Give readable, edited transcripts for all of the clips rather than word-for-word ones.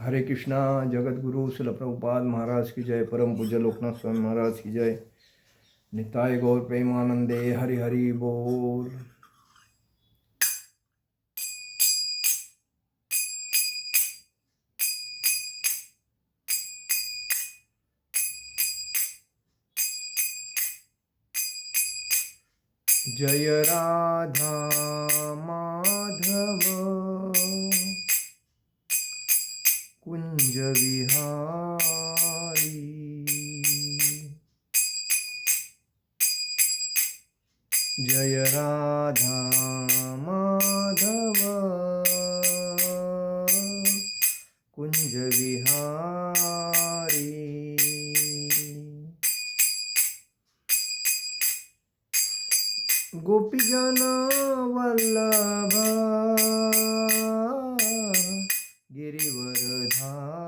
हरे कृष्णा। जगत गुरु शिल प्रभुपाद महाराज की जय। परम पूज्य लोकनाथ स्वामी महाराज की जय। निताय गौर प्रेमानंदे हरि हरि बोल। जय राधा माधव कुंज विहारी। जय राधा माधव कुंज विहारी। गोपीजन वल्लभ गिरिवरधारी।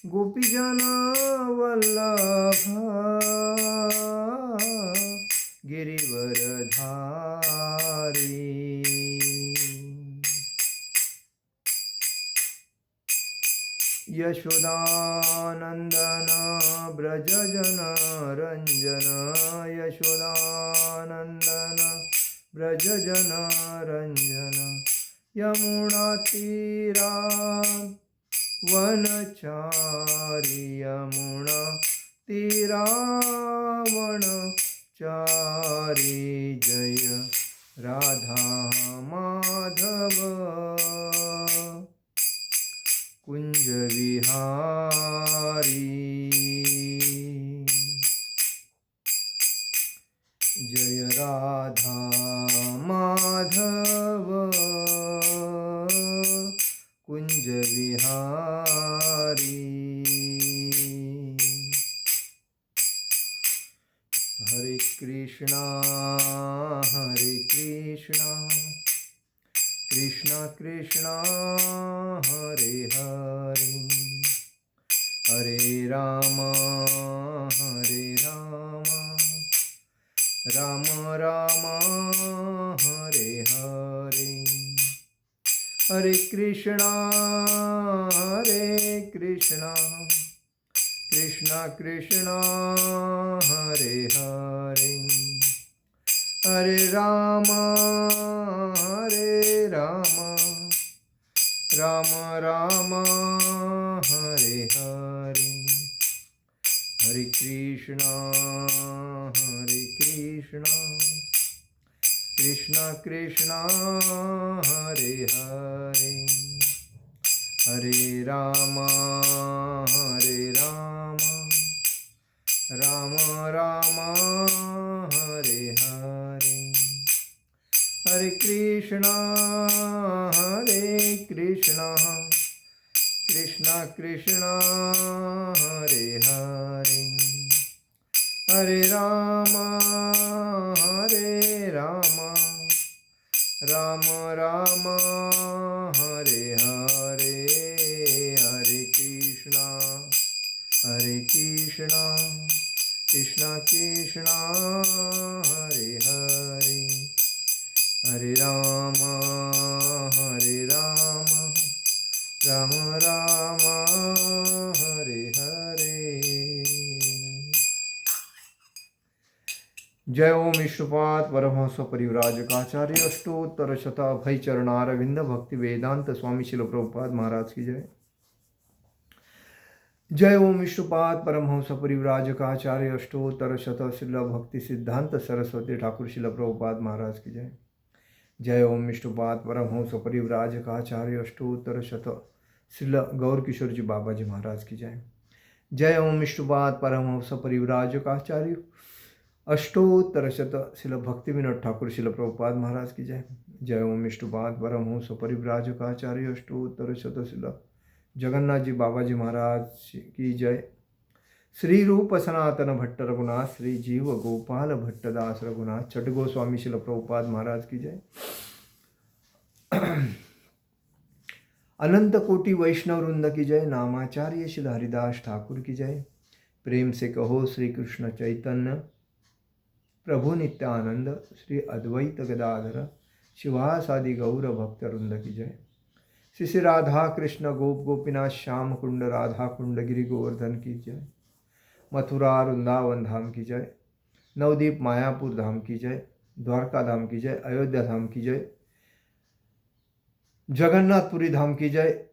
गोपीजन वल्लभ गिरिवरधारी। यशोदानंदन ब्रजजन रंजन। यशोदानंदन ब्रजजन रंजन। यमुना तीरा वनचारी। यमुना तीरा वनचारी। जय राधा माधव कुंज विहारी। जय राधा माधव कुंज विहारी। हरे कृष्णा कृष्णा कृष्णा हरे हरे। हरे राम राम राम हरे हरे। हरे कृष्णा कृष्णा कृष्णा हरे हरे। हरे राम राम राम हरे हरे। हरे कृष्णा कृष्णा कृष्णा हरे हरे। हरे राम राम राम हरे हरे। हरे कृष्णा कृष्णा कृष्णा हरे हरे। हरे राम राम राम हरे हरे। हरे कृष्णा कृष्णा कृष्णा हरे हरे। हरे राम राम राम हरे हरे। जय ओम विष्णुपाद परमहंस परिव्राजकाचार्य अष्टोत्तर शताभय चरणारविंद भक्ति वेदांत स्वामी शिल प्रभुपाद महाराज की जय। जय ओम विष्णुपाद परमहंस परिव्राजकाचार्य अष्टोत्तर शत शिल भक्ति सिद्धांत सरस्वती ठाकुर शिल प्रभुपाद महाराज की जय। जय ओम विष्णुपाद परमहंस परिव्राजकाचार्य अष्टोत्तर शत श्रील गौर किशोर जी बाबा जी महाराज की जय। जय ओम विष्णुपाद परमहंस परिव्राजकाचार्य अष्टोत्तर शत शिल भक्ति विनोद ठाकुर शिल प्रभुपाद महाराज की जय। जय ओम विष्णुपाद परमहंस परिव्राजकाचार्य अष्टोत्तर शत शिल जगन्नाथ जी बाबा जी महाराज की जय। श्री रूप सनातन भट्ट रघुनाथ श्री जीव गोपाल भट्टदास रघुनाथ छठ गोस्वामी शिल प्रभुपाद महाराज की जय। अनंत कोटि वैष्णव वृंद की जय। नामाचार्य श्री हरिदास ठाकुर की जय। प्रेम से कहो श्री कृष्ण चैतन्य प्रभु नित्यानंद श्री अद्वैत गदाधर शिवासादि गौर भक्त वृंद की जय। श्री श्री राधा कृष्ण गोप गोपीनाथ श्याम कुंड राधा कुंड गिरि गोवर्धन की जय। मथुरा वृंदावन धाम की जय। नवदीप मायापुर धाम की जय। द्वारका धाम की जय। अयोध्या धाम की जय। जगन्नाथपुरी धाम की जय।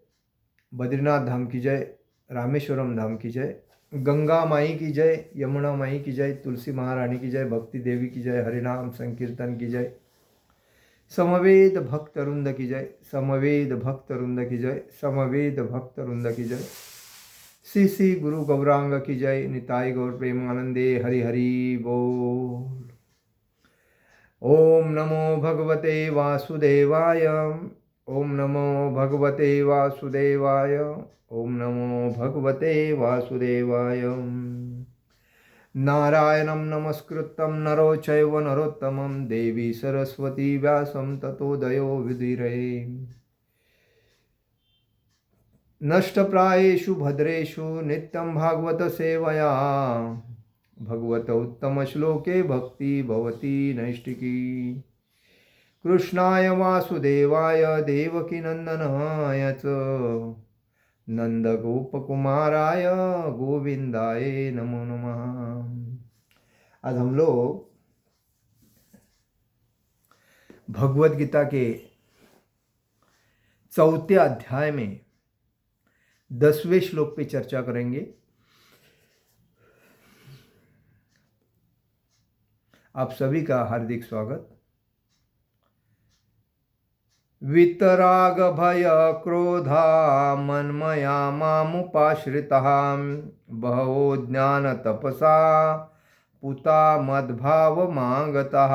बद्रीनाथ धाम की जय। रामेश्वरम धाम की जय। गंगा माई की जय। यमुना माई की जय। तुलसी महारानी की जय। भक्ति देवी की जय। हरिनाम संकीर्तन की जय। समवेद भक्त वृंद की जय। समवेद भक्त वृंद की जय। समवेद भक्त वृंद की जय। श्री श्री गुरु गौरांग की जय। निताई गौर प्रेमानंदे हरि हरि बोल। ओम नमो भगवते वासुदेवाय। ओम नमो भगवते वासुदेवाय। ओम नमो भगवते वासुदेवाय। नारायणं नमस्कृतं नरो चैव नरोत्तमं देवी सरस्वती व्यासं ततो दयो विदुरे। नष्टप्रायेषु भद्रेषु नित्यं भागवत सेवया भगवत उत्तम श्लोके भक्ति भवति नैष्टिकी। कृष्णाय वासुदेवाय देवकी नंदनाय च नंदगोपकुमाराय गोविंदाय नमो नमः। आज हम लोग भगवद गीता के 4थे अध्याय में 10वें श्लोक पे चर्चा करेंगे। आप सभी का हार्दिक स्वागत। वितराग भय क्रोधा मन्मया मामुपाश्रितः बहवो ज्ञान तपसा पुता मद्भाव मांगतः।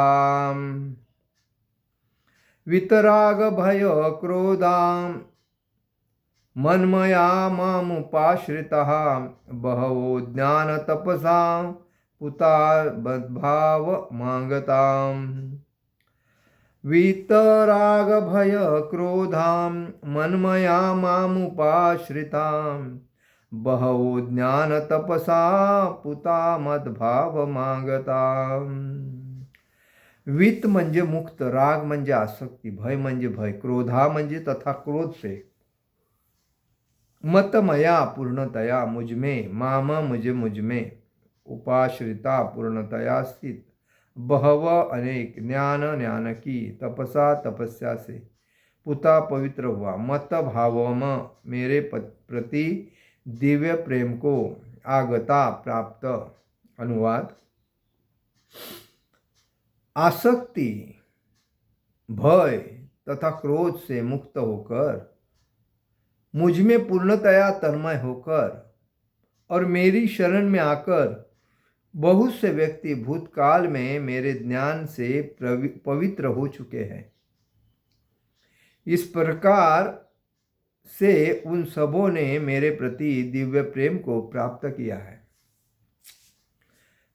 वितराग भय क्रोधा मन्मया मामुपाश्रितः बहवो ज्ञान तपसा पुता मद्भाव मांगताम्। वीतराग भय क्रोधां मन्मया मामुपाश्रितां बहवो ज्ञान तपसा पुता मद्भाव मागतां। वीत म्हणजे मुक्त, राग म्हणजे आसक्ती, भय म्हणजे भय, क्रोधा म्हणजे तथा क्रोध से, मतमया पूर्णतया मुझमें, माम मुझे मुझमें, उपाश्रिता पूर्णतया स्थित, बहव अनेक, ज्ञान ज्ञान की, तपसा तपस्या से, पुता पवित्र हुआ, मत भावम मेरे प्रति दिव्य प्रेम को, आगता प्राप्त। अनुवाद: आसक्ति, भय तथा क्रोध से मुक्त होकर, मुझमें पूर्णतया तन्मय होकर और मेरी शरण में आकर बहुत से व्यक्ति भूतकाल में मेरे ज्ञान से पवित्र हो चुके हैं। इस प्रकार से उन सबों ने मेरे प्रति दिव्य प्रेम को प्राप्त किया है।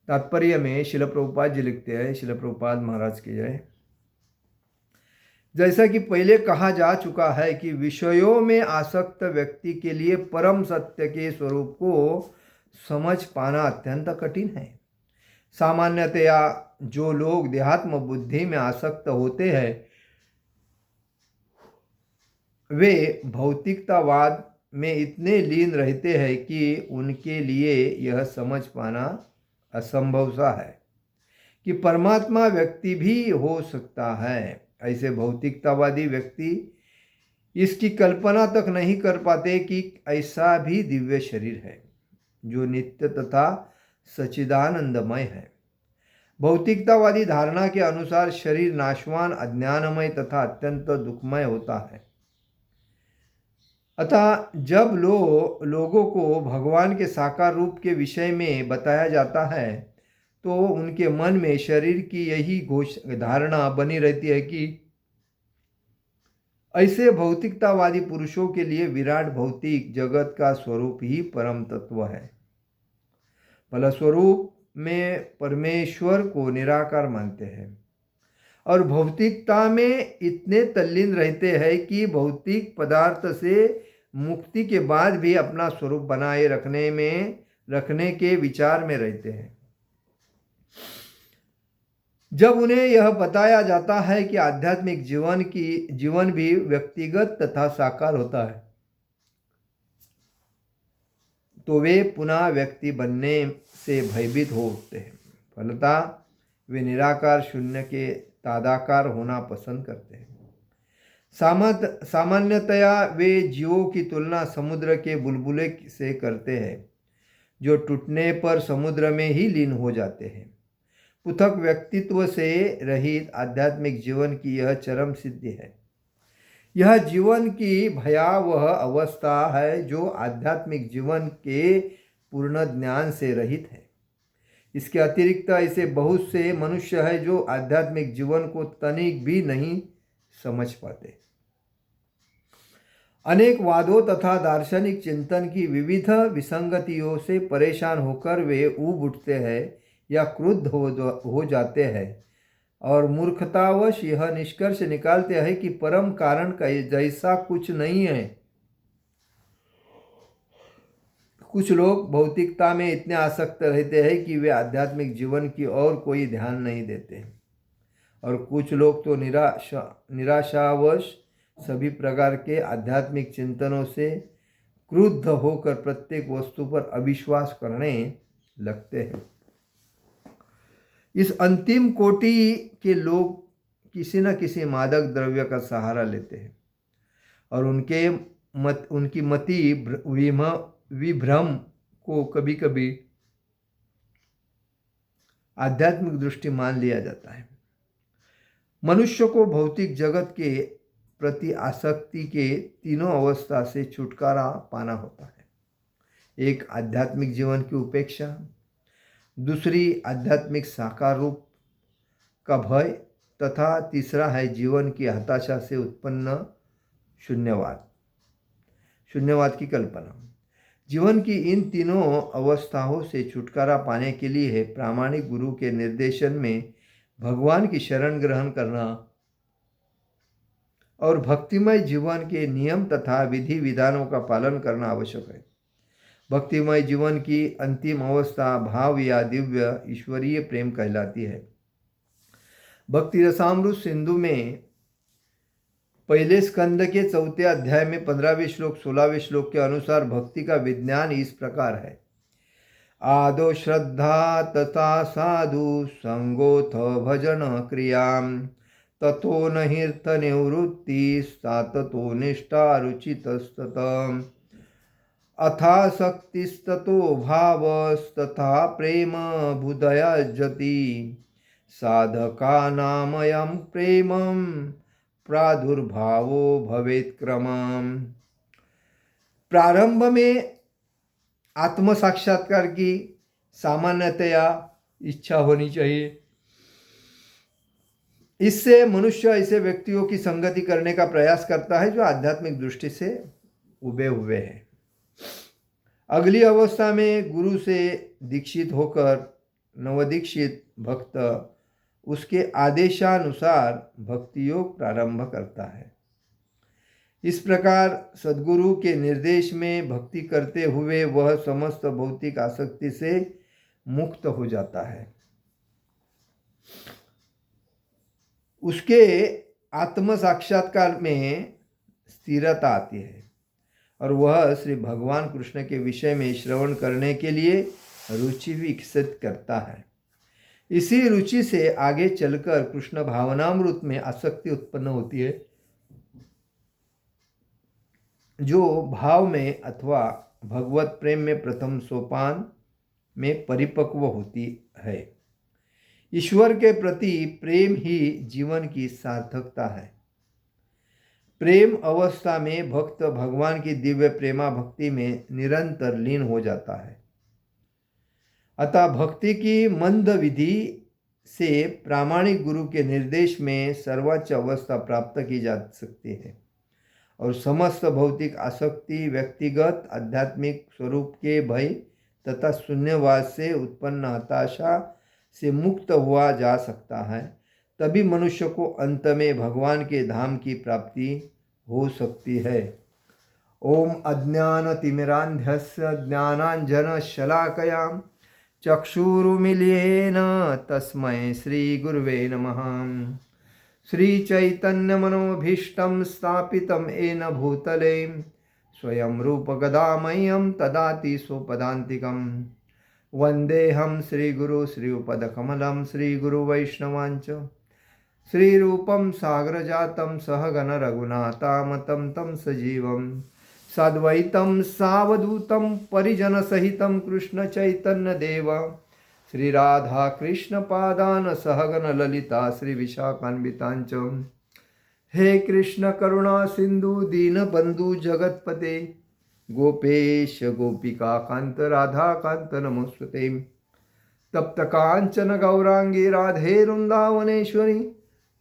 तात्पर्य में शिल प्रभुपाद जी लिखते हैं, शिल प्रभुपाद महाराज की जय। जैसा कि पहले कहा जा चुका है कि विषयों में आसक्त व्यक्ति के लिए परम सत्य के स्वरूप को समझ पाना अत्यंत कठिन है। सामान्यतया जो लोग देहात्म बुद्धि में आसक्त होते हैं वे भौतिकतावाद में इतने लीन रहते हैं कि उनके लिए यह समझ पाना असंभव सा है कि परमात्मा व्यक्ति भी हो सकता है। ऐसे भौतिकतावादी व्यक्ति इसकी कल्पना तक नहीं कर पाते कि ऐसा भी दिव्य शरीर है जो नित्य तथा सच्चिदानंदमय है। भौतिकतावादी धारणा के अनुसार शरीर नाशवान, अज्ञानमय तथा अत्यंत दुखमय होता है। अतः जब लोगों को भगवान के साकार रूप के विषय में बताया जाता है तो उनके मन में शरीर की यही धारणा बनी रहती है कि ऐसे भौतिकतावादी पुरुषों के लिए विराट भौतिक जगत का स्वरूप ही परम तत्व है। फलस्वरूप में परमेश्वर को निराकार मानते हैं और भौतिकता में इतने तल्लीन रहते हैं कि भौतिक पदार्थ से मुक्ति के बाद भी अपना स्वरूप बनाए रखने के विचार में रहते हैं। जब उन्हें यह बताया जाता है कि आध्यात्मिक जीवन भी व्यक्तिगत तथा साकार होता है, तो वे पुनः व्यक्ति बनने से भयभीत हो उठते हैं। फलतः वे निराकार शून्य के तादाकार होना पसंद करते हैं। सामान्यतया वे जीवों की तुलना समुद्र के बुलबुले से करते हैं, जो टूटने पर समुद्र में ही लीन हो जाते हैं। पृथक व्यक्तित्व से रहित आध्यात्मिक जीवन की यह चरम सिद्धि है। यह जीवन की भयावह अवस्था है जो आध्यात्मिक जीवन के पूर्ण ज्ञान से रहित है। इसके अतिरिक्त ऐसे बहुत से मनुष्य हैं जो आध्यात्मिक जीवन को तनिक भी नहीं समझ पाते। अनेक वादों तथा दार्शनिक चिंतन की विविध विसंगतियों से परेशान होकर वे ऊब उठते हैं या क्रुद्ध हो जाते हैं और मूर्खतावश यह निष्कर्ष निकालते हैं कि परम कारण का जैसा कुछ नहीं है। कुछ लोग भौतिकता में इतने आसक्त रहते हैं कि वे आध्यात्मिक जीवन की ओर कोई ध्यान नहीं देते, और कुछ लोग तो निराशावश सभी प्रकार के आध्यात्मिक चिंतनों से क्रुद्ध होकर प्रत्येक वस्तु पर अविश्वास करने लगते हैं। इस अंतिम कोटि के लोग किसी न किसी मादक द्रव्य का सहारा लेते हैं और उनकी मति विभ्रम को कभी कभी आध्यात्मिक दृष्टि मान लिया जाता है। मनुष्य को भौतिक जगत के प्रति आसक्ति के तीनों अवस्था से छुटकारा पाना होता है। एक आध्यात्मिक जीवन की उपेक्षा, दूसरी आध्यात्मिक साकार रूप का भय तथा तीसरा है जीवन की हताशा से उत्पन्न शून्यवाद की कल्पना। जीवन की इन तीनों अवस्थाओं से छुटकारा पाने के लिए प्रामाणिक गुरु के निर्देशन में भगवान की शरण ग्रहण करना और भक्तिमय जीवन के नियम तथा विधि विधानों का पालन करना आवश्यक है। भक्तिमय जीवन की अंतिम अवस्था भाव या दिव्य ईश्वरीय प्रेम कहलाती है। भक्ति रसामृत सिंधु में पहले स्कंद के 4 अध्याय में 15वें श्लोक 16वें श्लोक के अनुसार भक्ति का विज्ञान इस प्रकार है। आदो श्रद्धा तथा साधु संगोथ भजन क्रियाम तथो नहिर्थ निवृत्ति साततो निष्ठा रुचितस्ततम् अथासक्तिस्ततो भावस्तथा प्रेम बुधयजति साधकानामयं प्रेमं प्रादुर्भावो भवेत् क्रमम्। प्रारंभ में आत्म साक्षात्कार की सामान्यतया इच्छा होनी चाहिए। इससे मनुष्य ऐसे व्यक्तियों की संगति करने का प्रयास करता है जो आध्यात्मिक दृष्टि से उबे हुए हैं। अगली अवस्था में गुरु से दीक्षित होकर नवदीक्षित भक्त उसके आदेशानुसार भक्ति योग प्रारंभ करता है। इस प्रकार सद्गुरु के निर्देश में भक्ति करते हुए वह समस्त भौतिक आसक्ति से मुक्त हो जाता है। उसके आत्म साक्षात्कार में स्थिरता आती है और वह श्री भगवान कृष्ण के विषय में श्रवण करने के लिए रुचि विकसित करता है। इसी रुचि से आगे चलकर कृष्ण भावनामृत में आसक्ति उत्पन्न होती है, जो भाव में अथवा भगवत प्रेम में प्रथम सोपान में परिपक्व होती है। ईश्वर के प्रति प्रेम ही जीवन की सार्थकता है। प्रेम अवस्था में भक्त भगवान की दिव्य प्रेमा भक्ति में निरंतर लीन हो जाता है। अतः भक्ति की मंद विधि से प्रामाणिक गुरु के निर्देश में सर्वोच्च अवस्था प्राप्त की जा सकती है और समस्त भौतिक आसक्ति व्यक्तिगत आध्यात्मिक स्वरूप के भय तथा शून्यवाद से उत्पन्न हताशा से मुक्त हुआ जा सकता है। तभी मनुष्य को अंत में भगवान के धाम की प्राप्ति हो सकती है। ओम अज्ञानतिमिरान्धस्य ज्ञानांजनशलाकया चक्षुरुमिलियेन तस्मै श्रीगुरुवे नमः। श्रीचैतन्यमनोभीष्टं स्थापितं येन भूतले स्वयं रूपगदामह्यं ददाति स्वपदान्तिकं। वन्देऽहं श्रीगुरु श्रीयुपदकमलं श्रीगुरुवैष्णवांच श्रीरूपं सागरजातं सहगण रघुनाथामतं तं सजीवं साद्वैतं सावधूतं परिजनसहितं कृष्णचैतन्यदेव श्रीराधाकृष्णपादान् सहगण ललिता श्रीविशाखान्वितांच। हे कृष्ण करुणा सिंधु दीनबंधु जगतपते गोपेश गोपिका कांत राधा कांत नमोस्तुते। तप्त कांचन गौरांगी राधे वृंदावनेश्वरी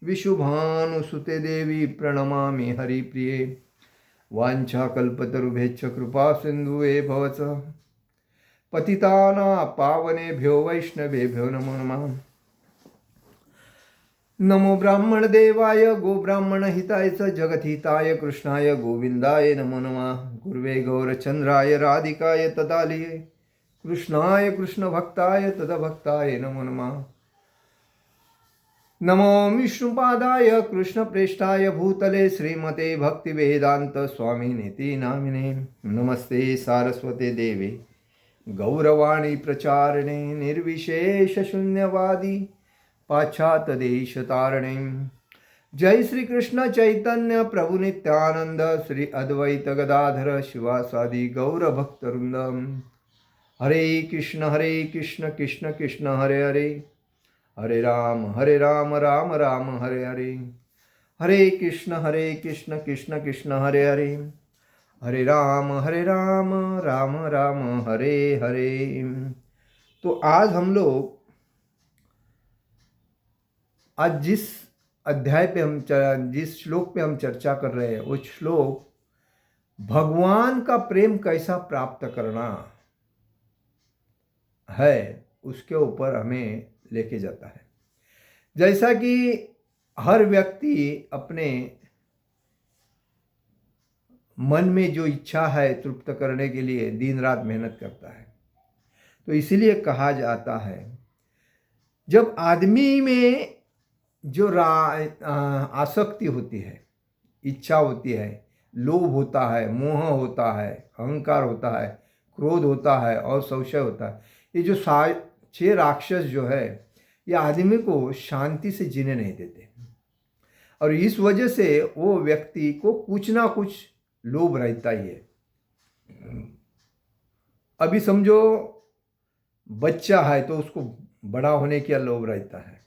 विशुभानुसुते देवी प्रणमामि हरिप्रिये। वाञ्छाकल्पतरुभ्यश्च कृपा सिन्धुवे भवच पतितानां पावनेभ्यो वैष्णवेभ्यो नमो नमः। नमो ब्राह्मण देवाय गो ब्राह्मण हिताय च जगद्हिताय कृष्णाय गोविंदाय नमो नमः। गुरुवे गौरचंद्राय राधिकाय तदालये कृष्णाय कृष्ण भक्ताय तदभक्ताय नमो नमः। नमो विष्णुपादाय कृष्णप्रेष्ठाय भूतले श्रीमते भक्तिवेदांत स्वामिनेति नामिने। नमस्ते सारस्वते देवे गौरवाणी प्रचारिणे निर्विशेष शून्यवादी पाश्चात देश तारणे। जय श्री कृष्ण चैतन्य प्रभु नित्यानंद श्री अद्वैत गदाधर शिवासादि गौर भक्तवृंद। हरे कृष्ण कृष्ण कृष्ण हरे हरे हरे राम राम राम हरे हरे। हरे कृष्ण कृष्ण कृष्ण हरे हरे हरे राम राम राम हरे हरे। तो आज हम लोग आज जिस अध्याय पे जिस श्लोक पे हम चर्चा कर रहे हैं वो श्लोक भगवान का प्रेम कैसा प्राप्त करना है उसके ऊपर हमें लेके जाता है। जैसा कि हर व्यक्ति अपने मन में जो इच्छा है तृप्त करने के लिए दिन रात मेहनत करता है, तो इसीलिए कहा जाता है जब आदमी में जो आसक्ति होती है, इच्छा होती है, लोभ होता है, मोह होता है, अहंकार होता है, क्रोध होता है और संशय होता है, ये जो 6 राक्षस जो है ये आदमी को शांति से जीने नहीं देते और इस वजह से वो व्यक्ति को कुछ ना कुछ लोभ रहता ही है। अभी समझो बच्चा है तो उसको बड़ा होने का लोभ रहता है,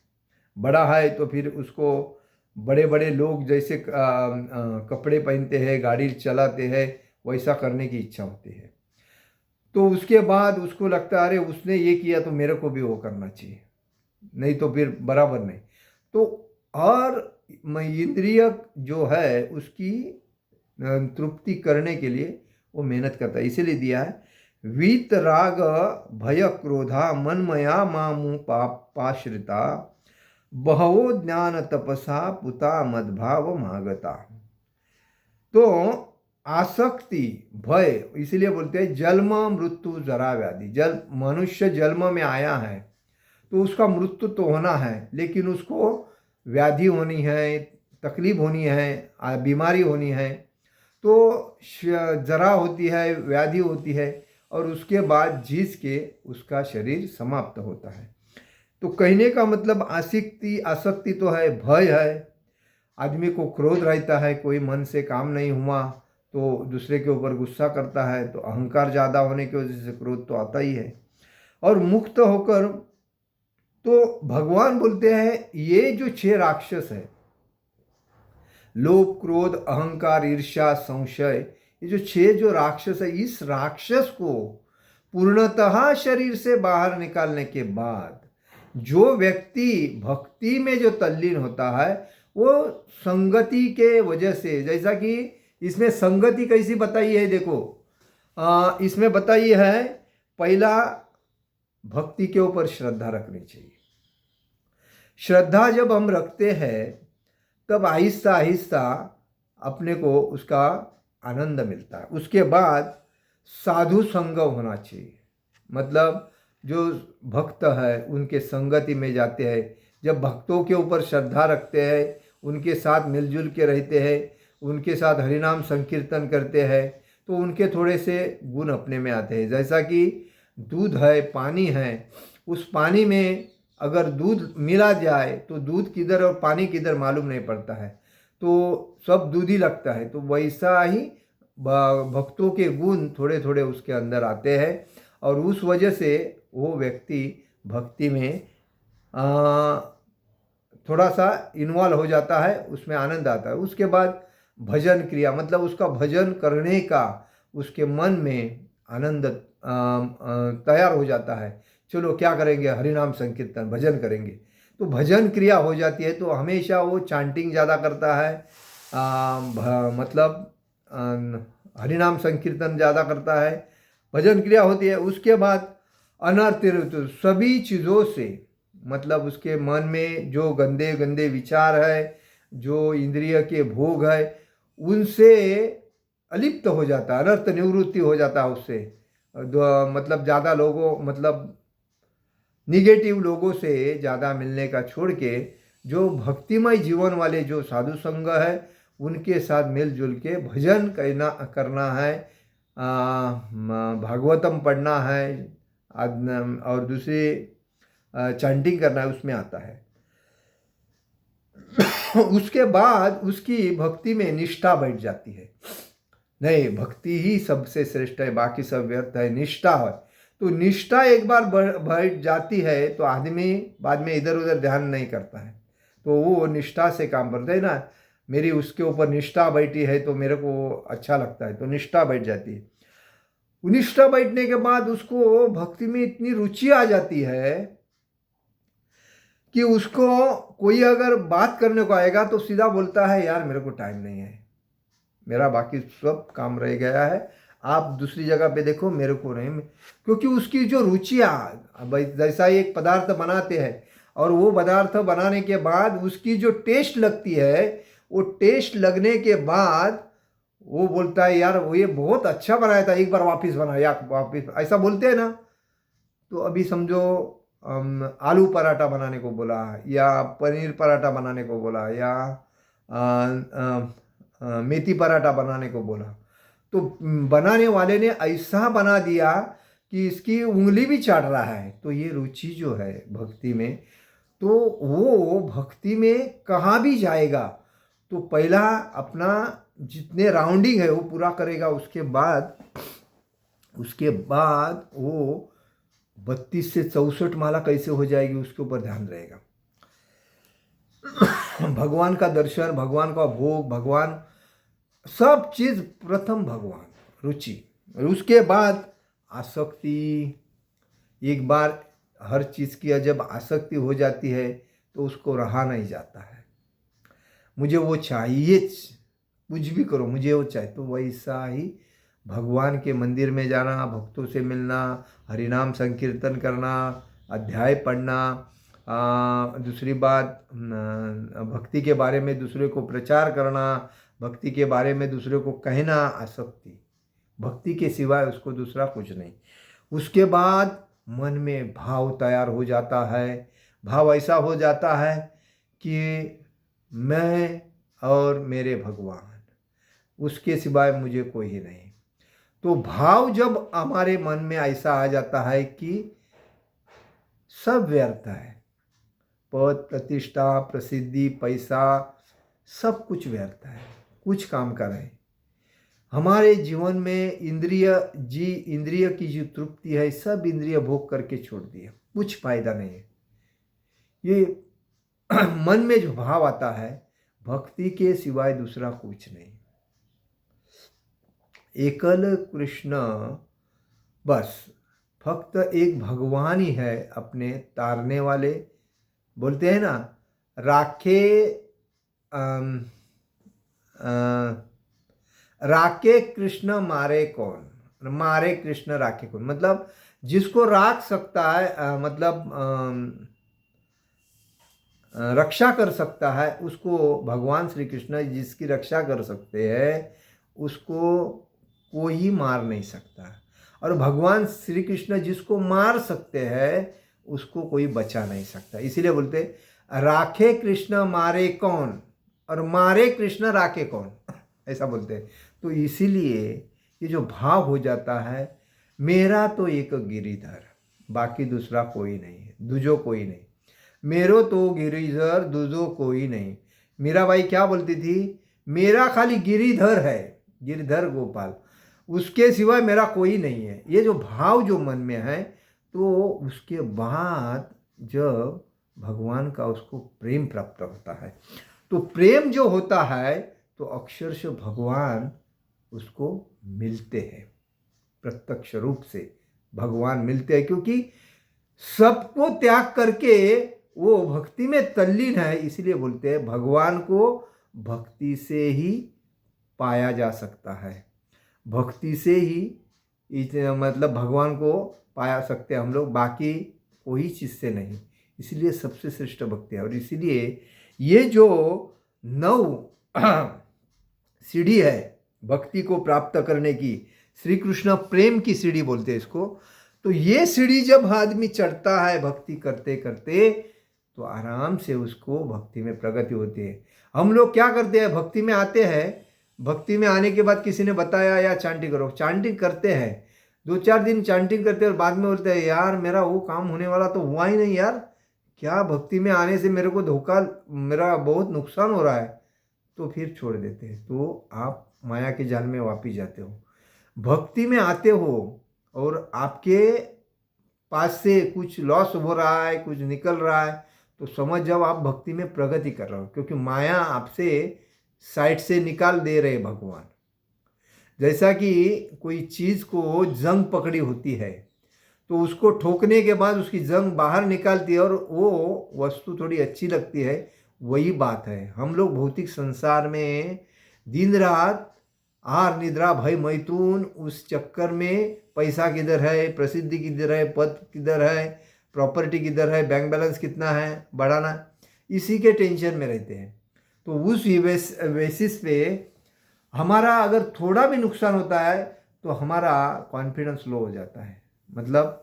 बड़ा है तो फिर उसको बड़े बड़े लोग जैसे कपड़े पहनते हैं, गाड़ी चलाते हैं, वैसा करने की इच्छा होती है। तो उसके बाद उसको लगता है अरे उसने ये किया तो मेरे को भी वो करना चाहिए, नहीं तो फिर बराबर नहीं। तो और इंद्रिय जो है उसकी तृप्ति करने के लिए वो मेहनत करता है। इसीलिए दिया है वीत राग भय क्रोधा मनमया मामु पाश्रिता बहवो ज्ञान तपसा पुता मद्भाव मागता। तो आसक्ति भय इसलिए बोलते हैं जन्म मृत्यु जरा व्याधि। मनुष्य जन्म में आया है तो उसका मृत्यु तो होना है, लेकिन उसको व्याधि होनी है, तकलीफ होनी है, बीमारी होनी है, तो जरा होती है, व्याधि होती है और उसके बाद जीस के उसका शरीर समाप्त होता है। तो कहने का मतलब आसक्ति तो है, भय है, आदमी को क्रोध रहता है, कोई मन से काम नहीं हुआ तो दूसरे के ऊपर गुस्सा करता है, तो अहंकार ज़्यादा होने की वजह से क्रोध तो आता ही है। और मुक्त होकर तो भगवान बोलते हैं ये जो 6 राक्षस है, लोभ क्रोध अहंकार ईर्ष्या संशय, ये जो 6 जो राक्षस है, इस राक्षस को पूर्णतः शरीर से बाहर निकालने के बाद जो व्यक्ति भक्ति में जो तल्लीन होता है वो संगति के वजह से, जैसा कि इसमें संगति कैसी बताई है, देखो इसमें बताई है पहला भक्ति के ऊपर श्रद्धा रखनी चाहिए। श्रद्धा जब हम रखते हैं तब आहिस्ता आहिस्ता अपने को उसका आनंद मिलता है। उसके बाद साधु संग होना चाहिए, मतलब जो भक्त है उनके संगति में जाते हैं, जब भक्तों के ऊपर श्रद्धा रखते हैं, उनके साथ मिलजुल के रहते हैं, उनके साथ हरिनाम संकीर्तन करते हैं, तो उनके थोड़े से गुण अपने में आते हैं। जैसा कि दूध है, पानी है, उस पानी में अगर दूध मिला जाए तो दूध किधर और पानी किधर मालूम नहीं पड़ता है, तो सब दूध ही लगता है। तो वैसा ही भक्तों के गुण थोड़े थोड़े उसके अंदर आते हैं और उस वजह से वो व्यक्ति भक्ति में थोड़ा सा इन्वॉल्व हो जाता है, उसमें आनंद आता है। उसके बाद भजन क्रिया, मतलब उसका भजन करने का उसके मन में आनंद तैयार हो जाता है। चलो क्या करेंगे, हरिनाम संकीर्तन भजन करेंगे, तो भजन क्रिया हो जाती है। तो हमेशा वो चांटिंग ज़्यादा करता है, मतलब हरिनाम संकीर्तन ज़्यादा करता है, भजन क्रिया होती है। उसके बाद अनर्थ सभी चीज़ों से, मतलब उसके मन में जो गंदे गंदे विचार है, जो इंद्रिय के भोग है, उनसे अलिप्त हो जाता है, अनर्थ निवृत्ति हो जाता है उससे। मतलब ज़्यादा लोगों, मतलब निगेटिव लोगों से ज़्यादा मिलने का छोड़ के जो भक्तिमय जीवन वाले जो साधु संग है उनके साथ मिलजुल के भजन करना है, भागवतम पढ़ना है, और दूसरी चैंटिंग करना है, उसमें आता है। उसके बाद उसकी भक्ति में निष्ठा बैठ जाती है। नहीं, भक्ति ही सबसे श्रेष्ठ है, बाकी सब व्यर्थ है, निष्ठा है। तो निष्ठा एक बार बैठ जाती है तो आदमी बाद में इधर उधर ध्यान नहीं करता है, तो वो निष्ठा से काम करते हैं ना। मेरी उसके ऊपर निष्ठा बैठी है तो मेरे को अच्छा लगता है, तो निष्ठा बैठ जाती है। निष्ठा बैठने के बाद उसको भक्ति में इतनी रुचि आ जाती है कि उसको कोई अगर बात करने को आएगा तो सीधा बोलता है, यार मेरे को टाइम नहीं है, मेरा बाकी सब काम रह गया है, आप दूसरी जगह पे देखो, मेरे को नहीं। क्योंकि उसकी जो रुचियाँ, जैसा एक पदार्थ बनाते हैं और वो पदार्थ बनाने के बाद उसकी जो टेस्ट लगती है, वो टेस्ट लगने के बाद वो बोलता है, यार वो ये बहुत अच्छा बनाया था, एक बार वापस बना, या वापस, ऐसा बोलते हैं ना। तो अभी समझो आलू पराठा बनाने को बोला, या पनीर पराठा बनाने को बोला, या मेथी पराठा बनाने को बोला, तो बनाने वाले ने ऐसा बना दिया कि इसकी उंगली भी चाट रहा है। तो ये रुचि जो है भक्ति में, तो वो भक्ति में कहाँ भी जाएगा तो पहला अपना जितने राउंडिंग है वो पूरा करेगा। उसके बाद वो 32 से 64 माला कैसे हो जाएगी उसके ऊपर ध्यान रहेगा। भगवान का दर्शन, भगवान का भोग, भगवान सब चीज़ प्रथम भगवान, रुचि, और उसके बाद आसक्ति। एक बार हर चीज़ की जब आसक्ति हो जाती है तो उसको रहा नहीं जाता है, मुझे वो चाहिए, कुछ भी करो मुझे वो चाहिए। तो वैसा ही भगवान के मंदिर में जाना, भक्तों से मिलना, हरिनाम संकीर्तन करना, अध्याय पढ़ना, दूसरी बात भक्ति के बारे में दूसरे को प्रचार करना, भक्ति के बारे में दूसरे को कहना, आसक्ति, भक्ति के सिवाय उसको दूसरा कुछ नहीं। उसके बाद मन में भाव तैयार हो जाता है, भाव ऐसा हो जाता है कि मैं और मेरे भगवान, उसके सिवाय मुझे कोई ही नहीं। तो भाव जब हमारे मन में ऐसा आ जाता है कि सब व्यर्थ है, पद, प्रतिष्ठा, प्रसिद्धि, पैसा, सब कुछ व्यर्थ है, कुछ काम का नहीं। हमारे जीवन में इंद्रिय की जो तृप्ति है, सब इंद्रिय भोग करके छोड़ दिए, कुछ फायदा नहीं है। ये मन में जो भाव आता है, भक्ति के सिवाय दूसरा कुछ नहीं, एकल कृष्ण, बस फक्त एक भगवान ही है अपने तारने वाले। बोलते हैं ना, राखे कृष्ण मारे कौन, मारे कृष्ण राखे कौन, मतलब जिसको राख सकता है, मतलब रक्षा कर सकता है, उसको भगवान श्री कृष्ण जिसकी रक्षा कर सकते हैं, उसको कोई मार नहीं सकता। और भगवान श्री कृष्ण जिसको मार सकते हैं उसको कोई बचा नहीं सकता। इसीलिए बोलते राखे कृष्ण मारे कौन और मारे कृष्ण राखे कौन, ऐसा बोलते हैं। तो इसीलिए ये जो भाव हो जाता है, मेरा तो एक गिरिधर, बाकी दूसरा कोई नहीं है, दूजो कोई नहीं, मेरो तो गिरिधर दूजो कोई नहीं। मीराबाई क्या बोलती थी, मेरा खाली गिरिधर है, गिरिधर गोपाल, उसके सिवाय मेरा कोई नहीं है। ये जो भाव जो मन में है, तो उसके बाद जब भगवान का उसको प्रेम प्राप्त होता है, तो प्रेम जो होता है तो अक्षरशः भगवान उसको मिलते हैं, प्रत्यक्ष रूप से भगवान मिलते हैं, क्योंकि सबको त्याग करके वो भक्ति में तल्लीन है। इसलिए बोलते हैं भगवान को भक्ति से ही पाया जा सकता है, भक्ति से ही मतलब भगवान को पाया सकते हैं हम लोग, बाकी कोई चीज़ से नहीं। इसलिए सबसे श्रेष्ठ भक्ति है। और इसीलिए ये जो 9 सीढ़ी है भक्ति को प्राप्त करने की, श्री कृष्ण प्रेम की सीढ़ी बोलते हैं इसको। तो ये सीढ़ी जब आदमी चढ़ता है भक्ति करते करते, तो आराम से उसको भक्ति में प्रगति होती है। हम लोग क्या करते हैं, भक्ति में आते हैं, भक्ति में आने के बाद किसी ने बताया या चांटिंग करो, चांटिंग करते हैं, 2-4 दिन चांटिंग करते हैं और बाद में बोलते हैं यार मेरा वो काम होने वाला तो हुआ ही नहीं यार, क्या भक्ति में आने से मेरे को धोखा, मेरा बहुत नुकसान हो रहा है, तो फिर छोड़ देते हैं। तो आप माया के जाल में वापिस जाते हो। भक्ति में आते हो और आपके पास से कुछ लॉस हो रहा है, कुछ निकल रहा है, तो समझ जाओ आप भक्ति में प्रगति कर रहे हो, क्योंकि माया आपसे साइड से निकाल दे रहे भगवान। जैसा कि कोई चीज़ को जंग पकड़ी होती है, तो उसको ठोकने के बाद उसकी जंग बाहर निकालती है और वो वस्तु थोड़ी अच्छी लगती है। वही बात है, हम लोग भौतिक संसार में दिन रात आहार निद्रा भय मैथुन, उस चक्कर में पैसा किधर है, प्रसिद्धि किधर है, पद किधर है, प्रॉपर्टी किधर है, बैंक बैलेंस कितना है बढ़ाना, इसी के टेंशन में रहते हैं। तो उस बेसिस पे हमारा अगर थोड़ा भी नुकसान होता है तो हमारा कॉन्फिडेंस लो हो जाता है, मतलब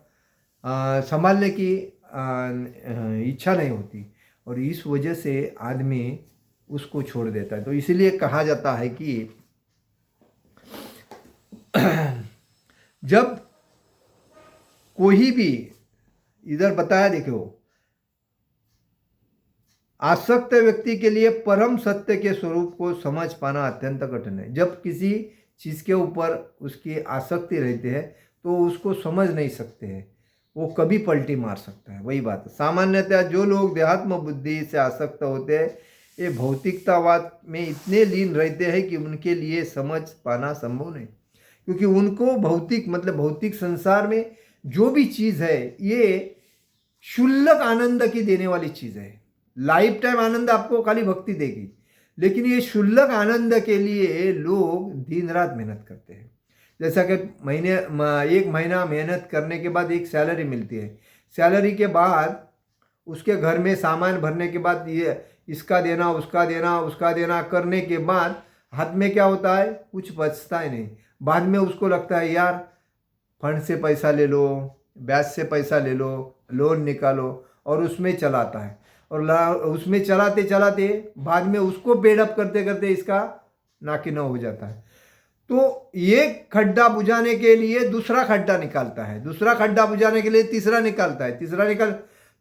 संभालने की इच्छा नहीं होती, और इस वजह से आदमी उसको छोड़ देता है। तो इसीलिए कहा जाता है कि जब कोई भी, इधर बताया देखो, आसक्त व्यक्ति के लिए परम सत्य के स्वरूप को समझ पाना अत्यंत कठिन है। जब किसी चीज़ के ऊपर उसकी आसक्ति रहती है तो उसको समझ नहीं सकते हैं, वो कभी पलटी मार सकता है। वही बात है, सामान्यतः जो लोग देहात्म बुद्धि से आसक्त होते हैं, ये भौतिकतावाद में इतने लीन रहते हैं कि उनके लिए समझ पाना संभव नहीं, क्योंकि उनको भौतिक मतलब भौतिक संसार में जो भी चीज़ है ये क्षुल्लक आनंद की देने वाली चीज़ है। लाइफ टाइम आनंद आपको खाली भक्ति देगी, लेकिन ये क्षुल्लक आनंद के लिए लोग दिन रात मेहनत करते हैं। जैसा कि एक महीना मेहनत करने के बाद एक सैलरी मिलती है, सैलरी के बाद उसके घर में सामान भरने के बाद ये इसका देना उसका देना उसका देना करने के बाद हाथ में क्या होता है, कुछ बचता ही नहीं। बाद में उसको लगता है यार फंड से पैसा ले लो, ब्याज से पैसा ले लो, लोन निकालो, और उसमें चलाता है, और उसमें चलाते चलाते बाद में उसको पेडअप करते करते इसका नाकिना हो जाता है। तो ये खड्डा बुझाने के लिए दूसरा खड्डा निकालता है, दूसरा खड्डा बुझाने के लिए तीसरा निकालता है, तीसरा निकाल,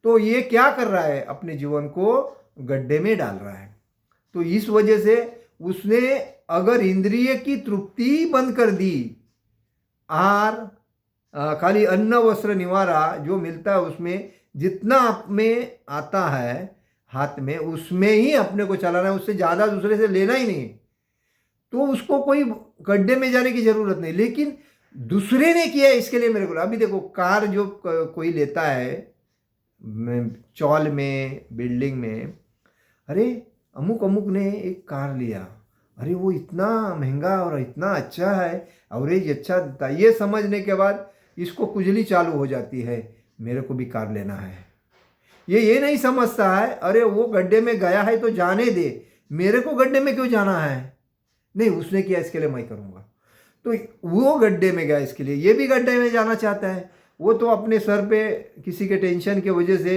तो ये क्या कर रहा है, अपने जीवन को गड्ढे में डाल रहा है। तो इस वजह से उसने अगर इंद्रिय की तृप्ति बंद कर दी, आहार खाली अन्न वस्त्र निवारा जो मिलता है उसमें जितना आप में आता है हाथ में, उसमें ही अपने को चलाना है, उससे ज़्यादा दूसरे से लेना ही नहीं। तो उसको कोई गड्ढे में जाने की ज़रूरत नहीं। लेकिन दूसरे ने किया इसके लिए मेरे को, अभी देखो कार जो कोई लेता है चौल में, बिल्डिंग में, अरे अमुक अमुक ने एक कार लिया, अरे वो इतना महंगा और इतना अच्छा है, एवरेज अच्छा देता है, ये समझने के बाद इसको कुजली चालू हो जाती है, मेरे को भी कार लेना है। ये नहीं समझता है अरे वो गड्ढे में गया है तो जाने दे, मेरे को गड्ढे में क्यों जाना है, नहीं उसने किया इसके लिए मैं करूँगा। तो वो गड्ढे में गया इसके लिए, ये भी गड्ढे में जाना चाहता है। वो तो अपने सर पे किसी के टेंशन के वजह से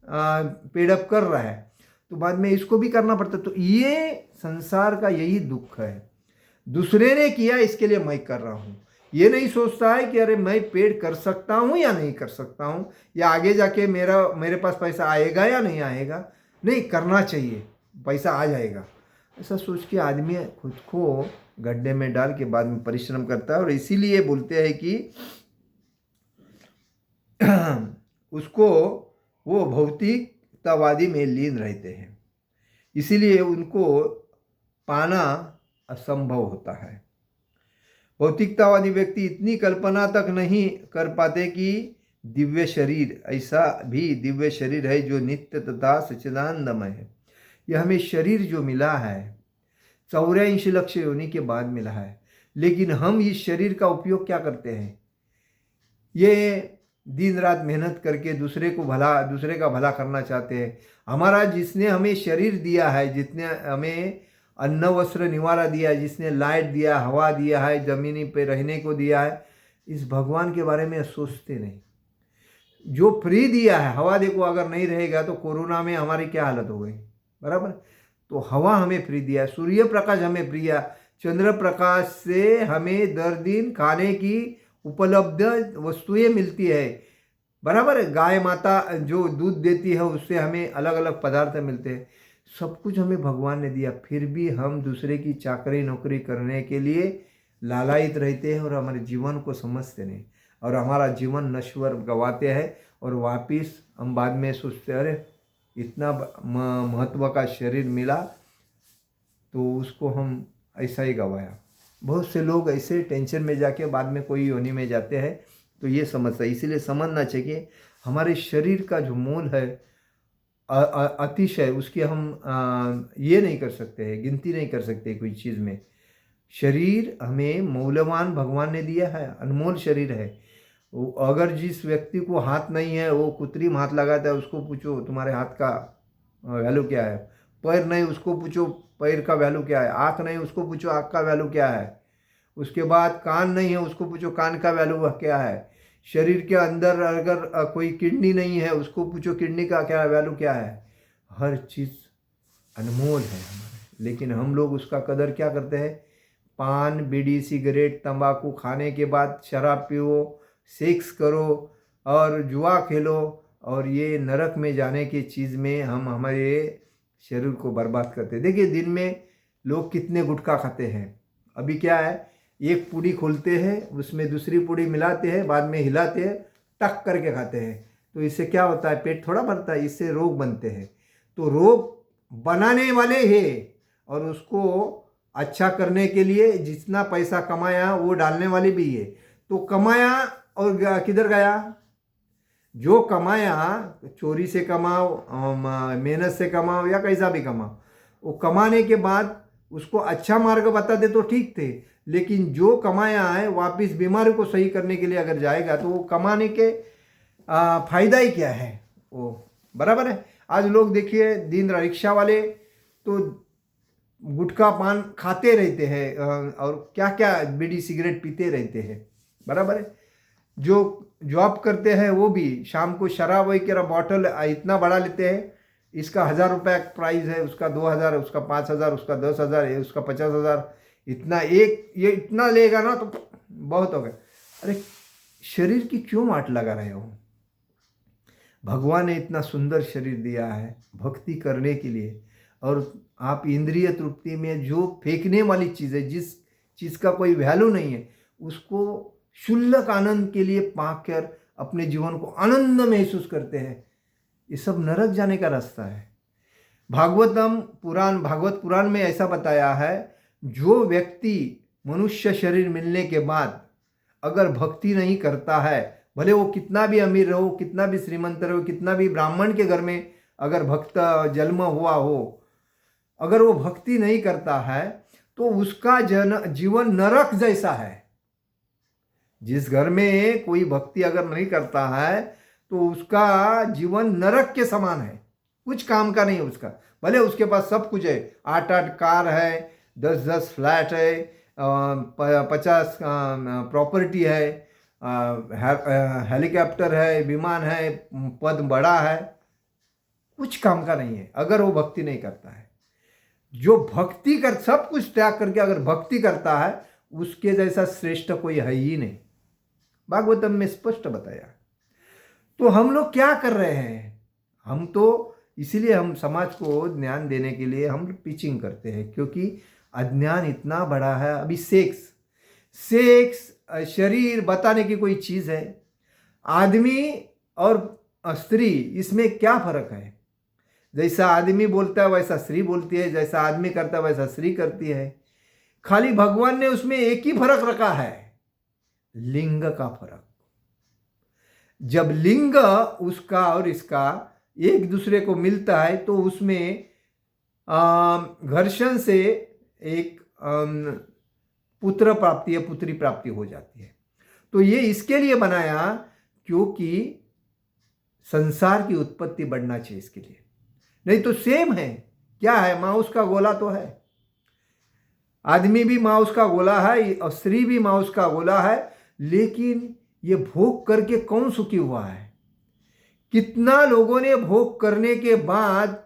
पेड अप कर रहा है, तो बाद में इसको भी करना पड़ता। तो ये संसार का यही दुख है, दूसरे ने किया इसके लिए मैं कर रहा हूँ। ये नहीं सोचता है कि अरे मैं पेड कर सकता हूँ या नहीं कर सकता हूँ, या आगे जाके मेरे पास पैसा आएगा या नहीं आएगा। नहीं, करना चाहिए, पैसा आ जाएगा, ऐसा सोच के आदमी खुद को गड्ढे में डाल के बाद में परिश्रम करता है। और इसीलिए बोलते हैं कि उसको वो भौतिकतावादी में लीन रहते हैं, इसीलिए उनको पाना असंभव होता है। भौतिकतावादी व्यक्ति इतनी कल्पना तक नहीं कर पाते कि दिव्य शरीर, ऐसा भी दिव्य शरीर है जो नित्य तथा सच्चिदानंदमय है। यह हमें शरीर जो मिला है 84 लक्ष योनि के बाद मिला है, लेकिन हम इस शरीर का उपयोग क्या करते हैं? ये दिन रात मेहनत करके दूसरे का भला करना चाहते हैं। हमारा जिसने हमें शरीर दिया है, जिसने हमें अन्न वस्त्र निवारा दिया है, जिसने लाइट दिया, हवा दिया है, जमीनी पे रहने को दिया है, इस भगवान के बारे में सोचते नहीं। जो फ्री दिया है, हवा देखो, अगर नहीं रहेगा तो कोरोना में हमारी क्या हालत हो गई, बराबर। तो हवा हमें फ्री दिया, सूर्य प्रकाश हमें फ्री दिया, चंद्र प्रकाश से हमें दर दिन खाने की उपलब्ध वस्तुएं मिलती है, बराबर। गाय माता जो दूध देती है उससे हमें अलग अलग पदार्थ मिलते हैं, सब कुछ हमें भगवान ने दिया। फिर भी हम दूसरे की चाकरी नौकरी करने के लिए लालायित रहते हैं और हमारे जीवन को समझते नहीं, और हमारा जीवन नश्वर गवाते हैं। और वापिस हम बाद में सोचते अरे इतना महत्व का शरीर मिला तो उसको हम ऐसा ही गवाया। बहुत से लोग ऐसे टेंशन में जाके बाद में कोई योनि में जाते हैं, तो ये समझता है। इसीलिए समझना चाहिए हमारे शरीर का जो मोल है अतिशय, उसकी हम ये नहीं कर सकते हैं, गिनती नहीं कर सकते कोई चीज़ में। शरीर हमें मूल्यवान भगवान ने दिया है, अनमोल शरीर है। अगर जिस व्यक्ति को हाथ नहीं है वो कृत्रिम हाथ लगाता है, उसको पूछो तुम्हारे हाथ का वैल्यू क्या है। पैर नहीं, उसको पूछो पैर का वैल्यू क्या है। आँख नहीं, उसको पूछो आँख का वैल्यू क्या है। उसके बाद कान नहीं है, उसको पूछो कान का वैल्यू क्या है। शरीर के अंदर अगर कोई किडनी नहीं है, उसको पूछो किडनी का क्या वैल्यू क्या है। हर चीज़ अनमोल है हमारे, लेकिन हम लोग उसका कदर क्या करते हैं? पान, बीड़ी, सिगरेट, तंबाकू खाने के बाद शराब पियो, सेक्स करो और जुआ खेलो, और ये नरक में जाने की चीज़ में हम हमारे शरीर को बर्बाद करते हैं। देखिए दिन में लोग कितने गुटखा खाते हैं। अभी क्या है, एक पूड़ी खोलते हैं, उसमें दूसरी पूड़ी मिलाते हैं, बाद में हिलाते हैं, टक करके खाते हैं। तो इससे क्या होता है? पेट थोड़ा भरता है, इससे रोग बनते हैं। तो रोग बनाने वाले हैं, और उसको अच्छा करने के लिए जितना पैसा कमाया वो डालने वाले भी है। तो कमाया और किधर गया? जो कमाया, चोरी से कमाओ, मेहनत से कमाओ या कैसा भी कमाओ, वो कमाने के बाद उसको अच्छा मार्ग बताते तो ठीक थे, लेकिन जो कमाया है वापस बीमारी को सही करने के लिए अगर जाएगा तो वो कमाने के फायदा ही क्या है वो, बराबर है। आज लोग देखिए दिन रिक्शा वाले तो गुटखा पान खाते रहते हैं और क्या क्या बीड़ी सिगरेट पीते रहते हैं, बराबर है। जो जॉब करते हैं वो भी शाम को शराब वगैरह बॉटल इतना बड़ा लेते हैं, इसका 1000 रुपये प्राइस है, उसका 2000, उसका 5000, उसका 10,000 है, उसका 50,000, इतना एक ये इतना लेगा ना तो बहुत हो गया। अरे शरीर की क्यों वाट लगा रहे हो? भगवान ने इतना सुंदर शरीर दिया है भक्ति करने के लिए, और आप इंद्रिय तृप्ति में जो फेंकने वाली चीज़ है, जिस चीज़ का कोई वैल्यू नहीं है, उसको शुल्लक आनंद के लिए पाकर अपने जीवन को आनंद महसूस करते हैं। ये सब नरक जाने का रास्ता है। भागवत पुराण में ऐसा बताया है, जो व्यक्ति मनुष्य शरीर मिलने के बाद अगर भक्ति नहीं करता है, भले वो कितना भी अमीर रहो, कितना भी श्रीमंत रहो, कितना भी ब्राह्मण के घर में अगर भक्त जन्म हुआ हो, अगर वो भक्ति नहीं करता है तो उसका जीवन नरक जैसा है। जिस घर में कोई भक्ति अगर नहीं करता है तो उसका जीवन नरक के समान है, कुछ काम का नहीं है उसका। भले उसके पास सब कुछ है, 8-8 कार है, 10-10 फ्लैट है, 50 प्रॉपर्टी है, हेलीकॉप्टर है, विमान है, पद बड़ा है, कुछ काम का नहीं है अगर वो भक्ति नहीं करता है। जो भक्ति कर, सब कुछ त्याग करके अगर भक्ति करता है, उसके जैसा श्रेष्ठ कोई है ही नहीं। भागवतम में स्पष्ट बताया। तो हम लोग क्या कर रहे हैं? हम तो इसीलिए हम समाज को ज्ञान देने के लिए हम टीचिंग करते हैं, क्योंकि अज्ञान इतना बड़ा है। अभी सेक्स शरीर बताने की कोई चीज है? आदमी और स्त्री, इसमें क्या फर्क है? जैसा आदमी बोलता है वैसा स्त्री बोलती है, जैसा आदमी करता है वैसा स्त्री करती है। खाली भगवान ने उसमें एक ही फर्क रखा है, लिंग का फर्क। जब लिंग उसका और इसका एक दूसरे को मिलता है तो उसमें घर्षण से एक पुत्र प्राप्ति या पुत्री प्राप्ति हो जाती है। तो ये इसके लिए बनाया क्योंकि संसार की उत्पत्ति बढ़ना चाहिए इसके लिए। नहीं तो सेम है, क्या है? माउस का गोला तो है, आदमी भी माउस का गोला है और स्त्री भी माउस का गोला है, लेकिन ये भोग करके कौन सुखी हुआ है? कितना लोगों ने भोग करने के बाद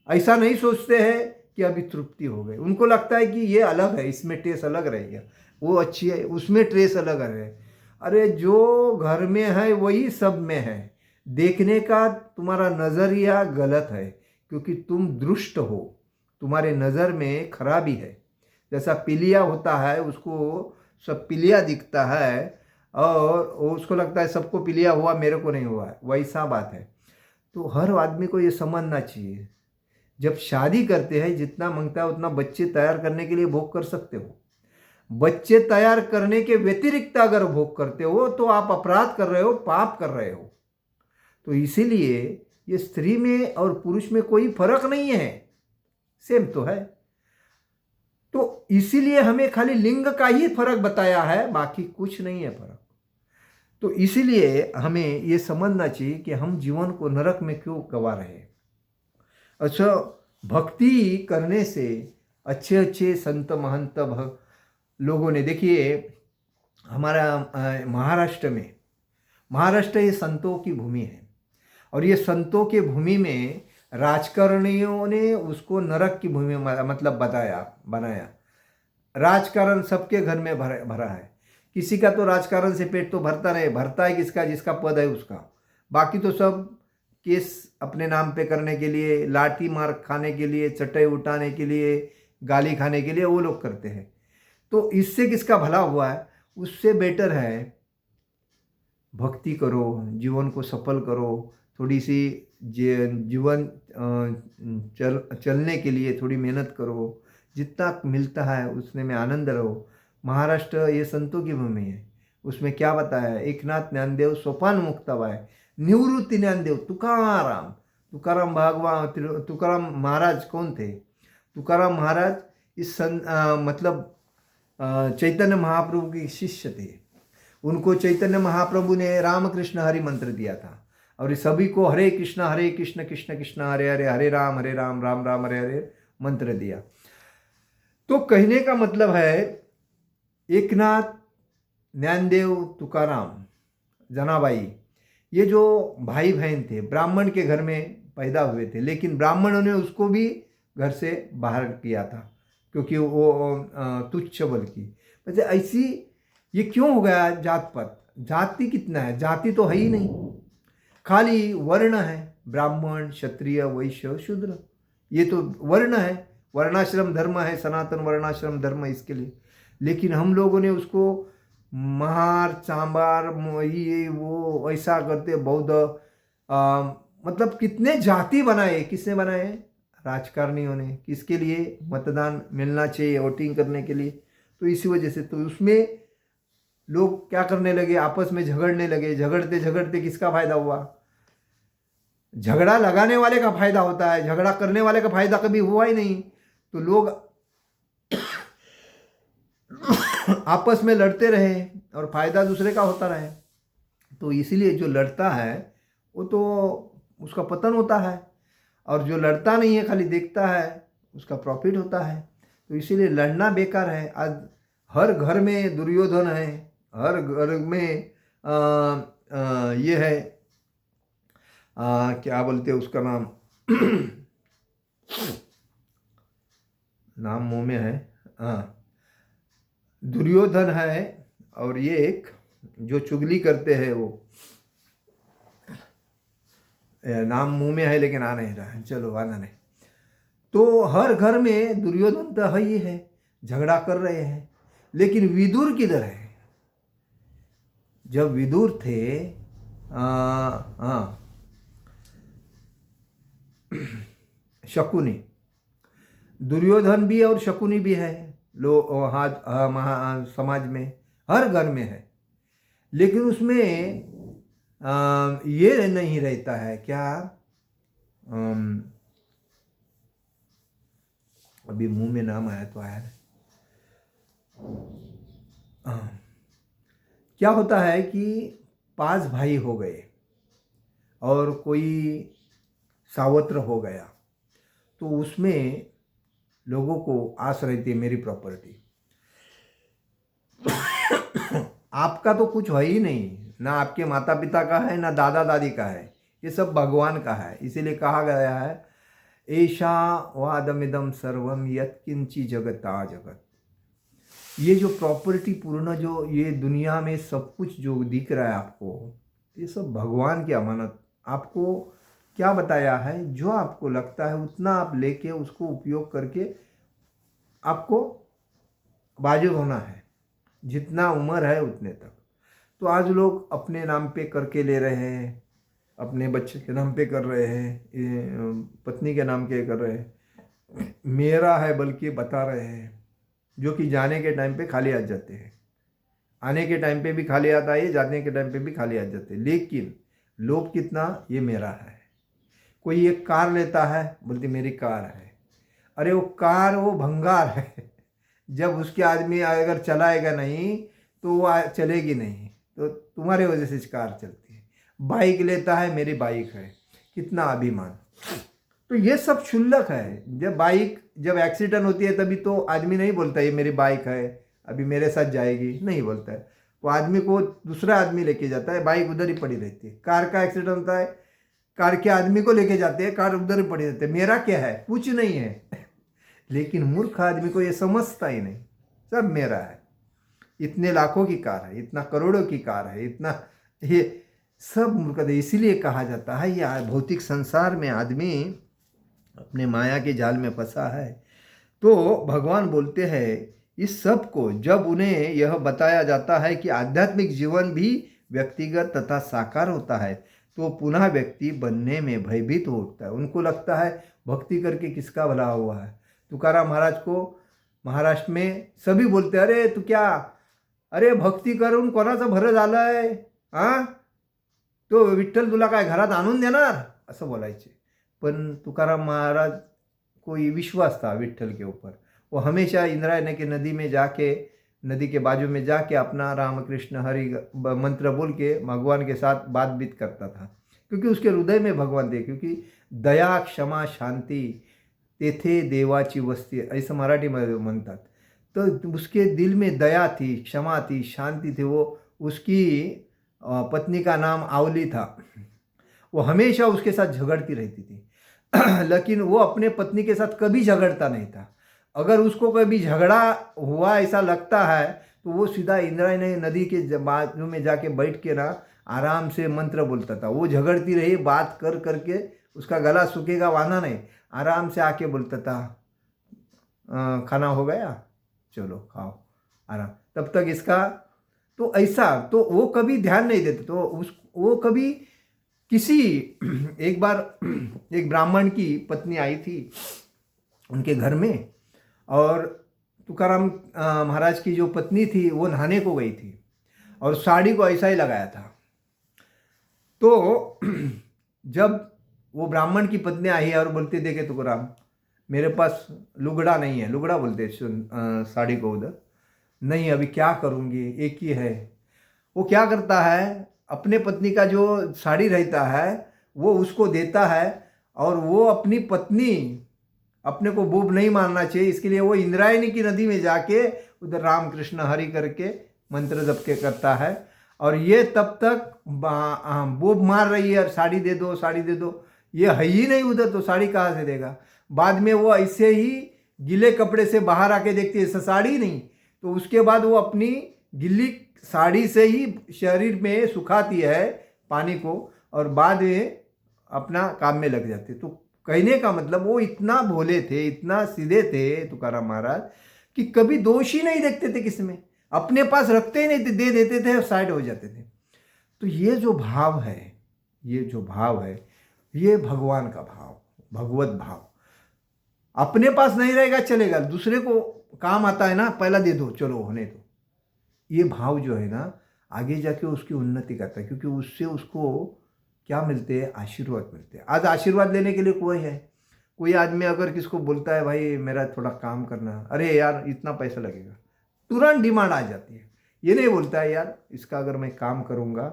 ऐसा नहीं सोचते हैं कि अभी तृप्ति हो गई। उनको लगता है कि ये अलग है, इसमें टेस्ट अलग रहेगा, वो अच्छी है, उसमें टेस्ट अलग है। अरे जो घर में है वही सब में है। देखने का तुम्हारा नजरिया गलत है, क्योंकि तुम दुष्ट हो, तुम्हारे नज़र में खराबी है। जैसा पीलिया होता है, उसको सब पीलिया दिखता है और उसको लगता है सबको पीलिया हुआ, मेरे को नहीं हुआ है, वैसा बात है। तो हर आदमी को ये समझना चाहिए। जब शादी करते हैं, जितना मांगता है उतना बच्चे तैयार करने के लिए भोग कर सकते हो। बच्चे तैयार करने के व्यतिरिक्त अगर भोग करते हो तो आप अपराध कर रहे हो, पाप कर रहे हो। तो इसीलिए ये स्त्री में और पुरुष में कोई फर्क नहीं है, सेम तो है। तो इसीलिए हमें खाली लिंग का ही फर्क बताया है, बाकी कुछ नहीं है फर्क। तो इसीलिए हमें ये समझना चाहिए कि हम जीवन को नरक में क्यों गवा रहे हैं। अच्छा, भक्ति करने से अच्छे अच्छे संत महंत लोगों ने, देखिए हमारा महाराष्ट्र ये संतों की भूमि है, और ये संतों की भूमि में राजकारणियों ने उसको नरक की भूमि मतलब बनाया। राजकारण सबके घर में भरा है। किसी का तो राजकारण से पेट तो भरता है किसका? जिसका पद है उसका। बाकी तो सब केस अपने नाम पे करने के लिए, लाठी मार खाने के लिए, चटाई उठाने के लिए, गाली खाने के लिए वो लोग करते हैं। तो इससे किसका भला हुआ है? उससे बेटर है भक्ति करो, जीवन को सफल करो, थोड़ी सी जीवन चलने के लिए थोड़ी मेहनत करो, जितना मिलता है उसने में आनंद रहो। महाराष्ट्र ये संतों की भूमि है। उसमें क्या बताया है? एकनाथ ज्ञानदेव सोपान मुक्ताबाई, निवृत्ति ज्ञानदेव, तुकाराम भगवान, तुकाराम महाराज कौन थे? तुकाराम महाराज इस मतलब चैतन्य महाप्रभु के शिष्य थे। उनको चैतन्य महाप्रभु ने रामकृष्ण हरि मंत्र दिया था, और सभी को हरे कृष्ण कृष्ण कृष्ण हरे हरे, हरे राम राम राम हरे हरे मंत्र दिया। तो कहने का मतलब है, एकनाथ ज्ञानदेव तुकाराम जनाबाई, ये जो भाई बहन थे, ब्राह्मण के घर में पैदा हुए थे, लेकिन ब्राह्मणों ने उसको भी घर से बाहर किया था, क्योंकि वो तुच्छ बल की। वैसे ऐसी ये क्यों हो गया? जात पात, जाति कितना है? जाति तो है ही नहीं, खाली वर्ण है, ब्राह्मण, क्षत्रिय, वैश्य, शूद्र, ये तो वर्ण है। वर्णाश्रम धर्म है, सनातन वर्णाश्रम धर्म इसके लिए। लेकिन हम लोगों ने उसको महार चांबार ये वो ऐसा करते, बौद्ध मतलब कितने जाति बनाए। किसने बनाए? राजकारणियों ने। किसके लिए? मतदान मिलना चाहिए, वोटिंग करने के लिए। तो इसी वजह से तो उसमें लोग क्या करने लगे? आपस में झगड़ने लगे। झगड़ते झगड़ते किसका फायदा हुआ? झगड़ा लगाने वाले का फायदा होता है, झगड़ा करने वाले का फायदा कभी हुआ ही नहीं। तो लोग आपस में लड़ते रहे और फायदा दूसरे का होता रहे। तो इसीलिए जो लड़ता है वो तो उसका पतन होता है, और जो लड़ता नहीं है, खाली देखता है, उसका प्रॉफिट होता है। तो इसीलिए लड़ना बेकार है। आज हर घर में दुर्योधन है, हर घर में ये है, क्या बोलते हैं उसका नाम नाम मुंह में है, दुर्योधन है, और ये एक जो चुगली करते हैं वो नाम मुंह में है लेकिन आ नहीं रहा है, चलो आना नहीं। तो हर घर में दुर्योधन तो है ही है, झगड़ा कर रहे हैं। लेकिन विदुर किधर है? जब विदुर थे शकुनी, दुर्योधन भी और शकुनी भी है समाज में, हर घर में है। लेकिन उसमें ये नहीं रहता है क्या, अभी मुंह में नाम आया तो आया नहीं। क्या होता है कि 5 भाई हो गए और कोई सावत्र हो गया, तो उसमें लोगों को आस रहती है मेरी प्रॉपर्टी। आपका तो कुछ है ही नहीं, ना आपके माता पिता का है, ना दादा दादी का है, ये सब भगवान का है। इसीलिए कहा गया है ऐशा वादमिदम सर्वम यत्किंची जगता जगत। ये जो प्रॉपर्टी पूर्ण जो ये दुनिया में सब कुछ जो दिख रहा है आपको, ये सब भगवान की अमानत। आपको क्या बताया है, जो आपको लगता है उतना आप लेके उसको उपयोग करके आपको बाजुब होना है, जितना उम्र है उतने तक। तो आज लोग अपने नाम पे करके ले रहे हैं, अपने बच्चे के नाम पे कर रहे हैं, पत्नी के नाम के कर रहे हैं, मेरा है बल्कि बता रहे हैं, जो कि जाने के टाइम पे खाली आ जाते हैं, आने के टाइम पे भी खाली आता है, जाने के टाइम पे भी खाली आ जाते हैं। लेकिन लोभ कितना, ये मेरा है। कोई एक कार लेता है, बोलती मेरी कार है। अरे वो कार वो भंगार है, जब उसके आदमी अगर चलाएगा नहीं तो वो चलेगी नहीं, तो तुम्हारे वजह से कार चलती है। बाइक लेता है, मेरी बाइक है, कितना अभिमान। तो ये सब क्षुल्लक है। जब एक्सीडेंट होती है तभी तो आदमी नहीं बोलता ये मेरी बाइक है, अभी मेरे साथ जाएगी, नहीं बोलता है। वो आदमी को दूसरा आदमी लेके जाता है, बाइक उधर ही पड़ी रहती है। कार का एक्सीडेंट होता है, कार के आदमी को लेके जाते हैं, कार उधर ही पड़ी रहती है, मेरा क्या है, कुछ नहीं है। लेकिन मूर्ख आदमी को ये समझता ही नहीं, सब मेरा है। इतने लाखों की कार है, इतना करोड़ों की कार है, इतना, ये सब मूर्खता। इसीलिए कहा जाता है ये भौतिक संसार में आदमी अपने माया के जाल में फंसा है। तो भगवान बोलते हैं इस सब को जब उन्हें यह बताया जाता है कि आध्यात्मिक जीवन भी व्यक्तिगत तथा साकार होता है, तो पुनः व्यक्ति बनने में भयभीत हो उठता है। उनको लगता है भक्ति करके किसका भला हुआ है। तुकाराम महाराज को महाराष्ट्र में सभी बोलते, अरे तू क्या, अरे भक्ती करून कोणाचं भरं झालंय, हां तो विठ्ठल तुला काय घरात आणून देणार, असं बोलायचे। पण तुकाराम महाराज को ये विश्वास था विठ्ठल के ऊपर। वो हमेशा इंद्रायणी की नदी में जाके, नदी के बाजू में जाके अपना राम कृष्ण हरि मंत्र बोल के भगवान के साथ बातचीत करता था, क्योंकि उसके हृदय में भगवान थे। क्योंकि दया क्षमा शांती तेथे देवाची वस्ती, ऐसा मराठी में म्हणतात। तो उसके दिल में दया थी, क्षमा थी, शांति थी। वो उसकी पत्नी का नाम आवली था। वो हमेशा उसके साथ झगड़ती रहती थी लेकिन वो अपने पत्नी के साथ कभी झगड़ता नहीं था। अगर उसको कभी झगड़ा हुआ ऐसा लगता है तो वो सीधा इंद्रायणी नदी के बाजू में जाके बैठ के ना आराम से मंत्र बोलता था। वो झगड़ती रही, बात कर करके उसका गला सूखेगा वाना नहीं, आराम से आके बोलता था खाना हो गया, चलो खाओ आराम। तब तक इसका तो ऐसा, तो वो कभी ध्यान नहीं देते। तो वो कभी किसी एक बार एक ब्राह्मण की पत्नी आई थी उनके घर में, और तुकाराम महाराज की जो पत्नी थी वो नहाने को गई थी और साड़ी को ऐसा ही लगाया था। तो जब वो ब्राह्मण की पत्नी आई और बोलती, देखे तुकाराम मेरे पास लुगड़ा नहीं है, लुगड़ा बोलते साड़ी को उधर नहीं, अभी क्या करूँगी, एक ही है। वो क्या करता है, अपने पत्नी का जो साड़ी रहता है वो उसको देता है, और वो अपनी पत्नी अपने को बोब नहीं मानना चाहिए। इसके लिए वो इंद्रायणी की नदी में जाके उधर राम कृष्ण हरि करके मंत्र जप के करता है। और ये तब तक बोब मार रही है, और साड़ी दे दो साड़ी दे दो, ये है ही नहीं उधर, तो साड़ी कहाँ से देगा। बाद में वो ऐसे ही गीले कपड़े से बाहर आके देखती है साड़ी नहीं, तो उसके बाद वो अपनी गिल्ली साड़ी से ही शरीर में सुखाती है पानी को, और बाद में अपना काम में लग जाते। तो कहने का मतलब वो इतना भोले थे, इतना सीधे थे तुकाराम महाराज, कि कभी दोष ही नहीं देखते थे किसी में, अपने पास रखते ही नहीं थे, दे देते थे और साइड हो जाते थे। तो ये जो भाव है, ये जो भाव है, ये भगवान का भाव, भगवत भाव। अपने पास नहीं रहेगा चलेगा, दूसरे को काम आता है ना, पहला दे दो, चलो होने दो। ये भाव जो है ना, आगे जाके उसकी उन्नति करता है, क्योंकि उससे उसको क्या मिलते हैं, आशीर्वाद मिलते हैं। आज आशीर्वाद लेने के लिए कोई है, कोई आदमी अगर किसको बोलता है भाई मेरा थोड़ा काम करना, अरे यार इतना पैसा लगेगा, तुरंत डिमांड आ जाती है। ये नहीं बोलता है यार इसका अगर मैं काम करूँगा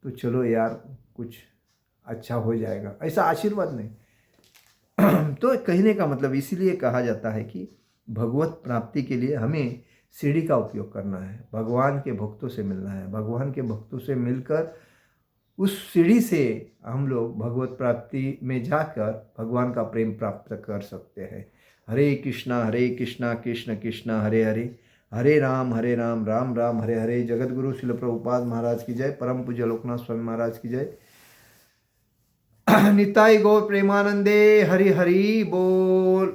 तो चलो यार कुछ अच्छा हो जाएगा, ऐसा आशीर्वाद नहीं। तो कहने का मतलब इसीलिए कहा जाता है कि भगवत प्राप्ति के लिए हमें सीढ़ी का उपयोग करना है, भगवान के भक्तों से मिलना है, भगवान के भक्तों से मिलकर उस सीढ़ी से हम लोग भगवत प्राप्ति में जाकर भगवान का प्रेम प्राप्त कर सकते हैं। हरे कृष्णा कृष्ण कृष्ण हरे हरे, हरे राम राम राम हरे हरे। जगत गुरु शिल प्रभुपाद महाराज की जय, परम पूज्य लोकनाथ स्वामी महाराज की जय। निताई गौर प्रेमानंदे, हरि हरि बोल।